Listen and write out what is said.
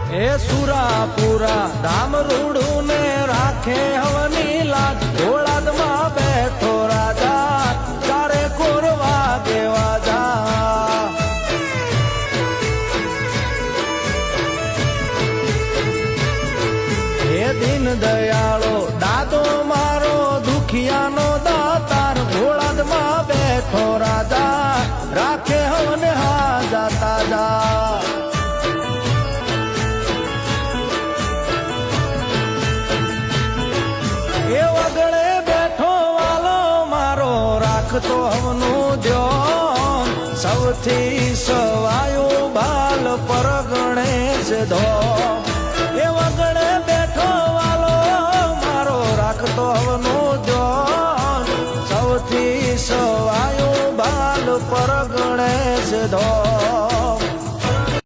એ સુરાપુરા ધામ રૂડું ને રાખે હવની લાજ ઘોળાદમાં બેઠો રાજા ચારે કોરવા કેવા જા હે દીન દયાળો દાદો મારો દુખિયાનો દાતાર ઘોળાદમાં બેઠો રાજા રાખે હવને હાજા તાજા તો હવનું ધ્યાન સૌથી સવાયું બાલ પર ગણેશ ધોમ એ વગડે બેઠો વાલો મારો રાખતો હવનું ધ્યાન સૌથી સવાયું બાલ પર ગણેશ ધોમ